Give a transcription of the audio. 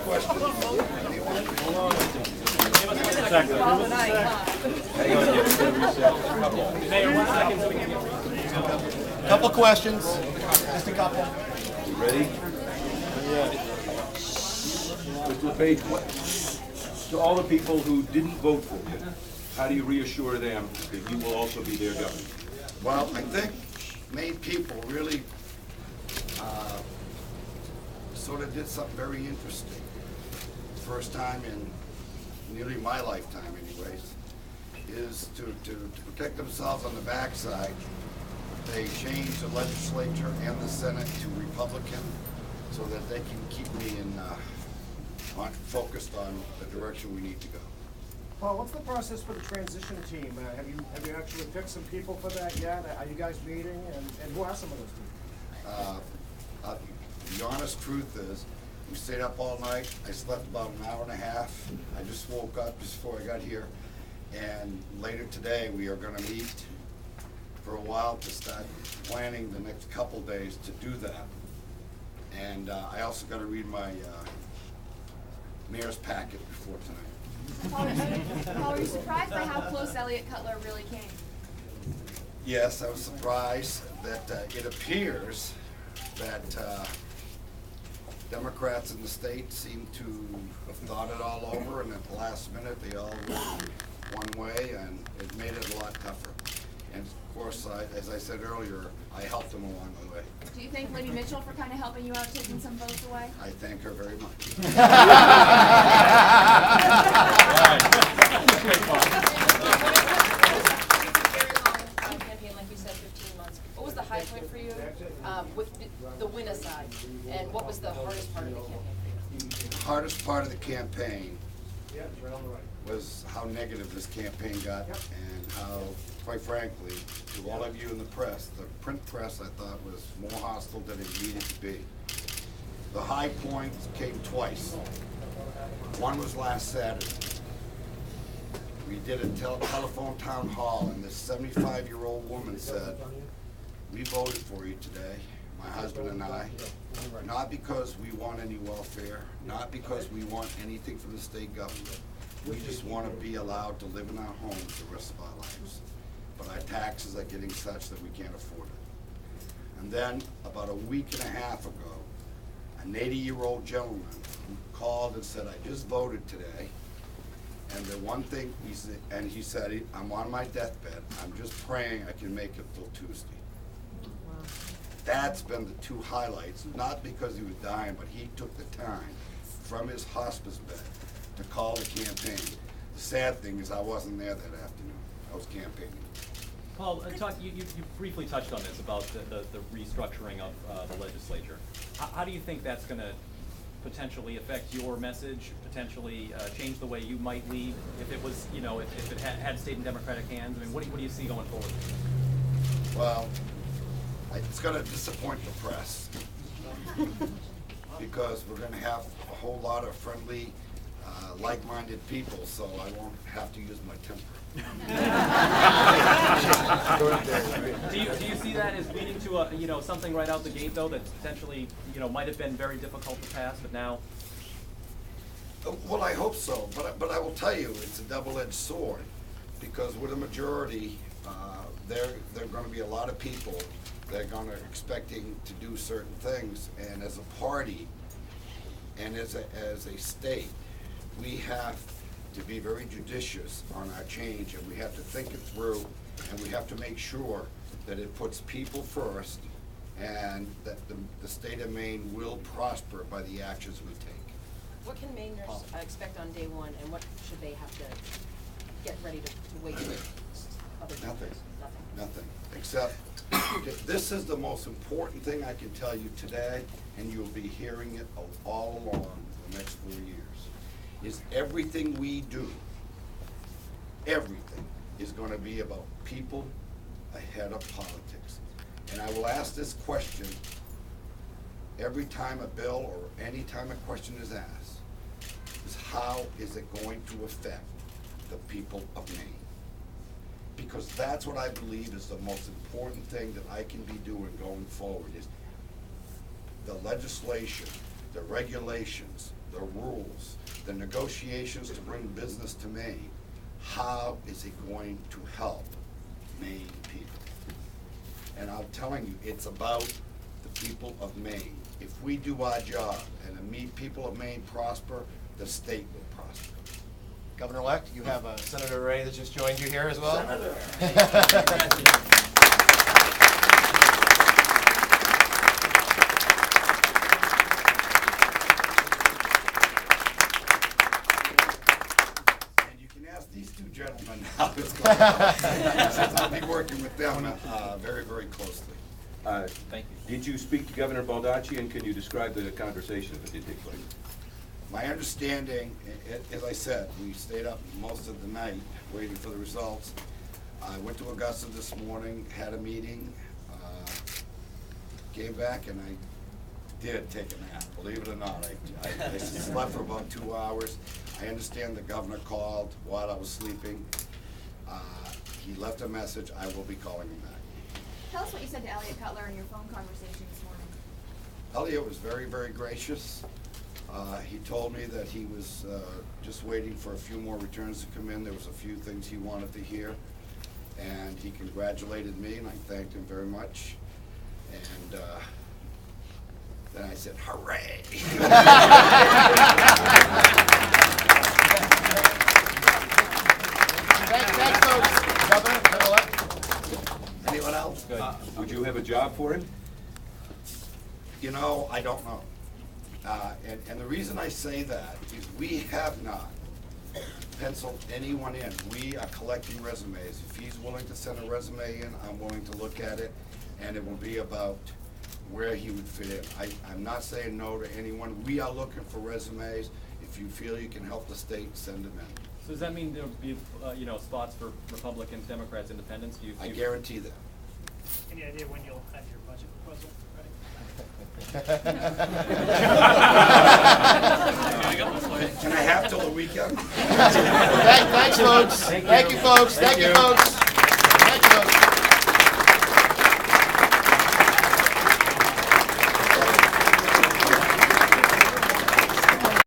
questions. Couple questions. Just a couple. Ready? Mr. LePage, to all the people who didn't vote for you, how do you reassure them that you will also be their governor? Well, I think many people really sort of did something very interesting. First time in nearly my lifetime anyways, is to protect themselves on the backside. They changed the legislature and the Senate to Republican so that they can keep me focused on the direction we need to go. Paul, what's the process for the transition team? Have you actually picked some people for that yet? Are you guys meeting? And who are some of those people? The honest truth is, we stayed up all night. I slept about an hour and a half. I just woke up just before I got here. And later today, we are gonna meet for a while to start planning the next couple days to do that. And I also gotta read my mayor's packet before tonight. Paul, were you surprised by how close Elliott Cutler really came? Yes, I was surprised that it appears that Democrats in the state seem to have thought it all over, and at the last minute they all went one way, and it made it a lot tougher. And of course, as I said earlier, I helped them along the way. Do you thank Lady Mitchell for kind of helping you out, taking some votes away? I thank her very much. Campaign, like you said, 15 months. What was the high point for you with the win aside, and what was the hardest part of the campaign for you? The hardest part of the campaign was how negative this campaign got, and how, quite frankly, to all of you in the press, the print press I thought was more hostile than it needed to be. The high points came twice. One was last Saturday. We did a telephone town hall, and this 75-year-old woman said, "We voted for you today, my husband and I, not because we want any welfare, not because we want anything from the state government. We just want to be allowed to live in our homes the rest of our lives. But our taxes are getting such that we can't afford it." And then, about a week and a half ago, an 80-year-old gentleman called and said, "I just voted today, and the one thing," he said, "I'm on my deathbed. I'm just praying I can make it till Tuesday." That's been the two highlights, not because he was dying, but he took the time from his hospice bed to call the campaign. The sad thing is I wasn't there that afternoon. I was campaigning. Paul, you briefly touched on this about the restructuring of the legislature. How do you think that's going to potentially affect your message, potentially change the way you might lead if it was, if it had stayed in Democratic hands? I mean, what do you see going forward? Well, it's going to disappoint the press because we're going to have a whole lot of friendly, like-minded people, so I won't have to use my temper. Do you see that as leading to something right out the gate though that potentially might have been very difficult to pass, but now? Well, I hope so, but I will tell you, it's a double-edged sword, because with a majority, there are going to be a lot of people that are going to expecting to do certain things, and as a party and as a state, we have to be very judicious on our change, and we have to think it through, and we have to make sure that it puts people first, and that the state of Maine will prosper by the actions we take. What can Mainers expect on day one, and what should they have to get ready to wait with? Nothing. Nothing. Except, this is the most important thing I can tell you today, and you'll be hearing it all along the next 4 years. Is everything we do, everything is going to be about people ahead of politics. And I will ask this question every time a bill or any time a question is asked, is how is it going to affect the people of Maine? Because that's what I believe is the most important thing that I can be doing going forward, is the legislation, the regulations, the rules, the negotiations to bring business to Maine, how is it going to help Maine people? And I'm telling you, it's about the people of Maine. If we do our job and the people of Maine prosper, the state will prosper. Governor-elect, you have Senator Ray that just joined you here as well. And you can ask these two gentlemen how it's going on, since I'll be working with them very, very closely. Thank you. Did you speak to Governor Baldacci, and can you describe the conversation if it did take place? My understanding, as I said, we stayed up most of the night waiting for the results. I went to Augusta this morning, had a meeting, came back, and I did take a nap, believe it or not. I slept for about 2 hours. I understand the governor called while I was sleeping. He left a message. I will be calling him back. Tell us what you said to Elliot Cutler in your phone conversation this morning. Elliot was very, very gracious. He told me that he was just waiting for a few more returns to come in. There was a few things he wanted to hear. And he congratulated me, and I thanked him very much. And then I said, hooray! Thanks, folks. Governor-elect. Anyone else? Good. Would you have a job for him? You know, I don't know. And the reason I say that is we have not penciled anyone in. We are collecting resumes. If he's willing to send a resume in, I'm willing to look at it, and it will be about where he would fit in. I'm not saying no to anyone. We are looking for resumes. If you feel you can help the state, send them in. So does that mean there'll be, spots for Republicans, Democrats, Independents? I guarantee that. Any idea when you'll have your budget proposal ready? Can I have till the weekend? Thanks, folks. Thank you, folks. Thank you, folks.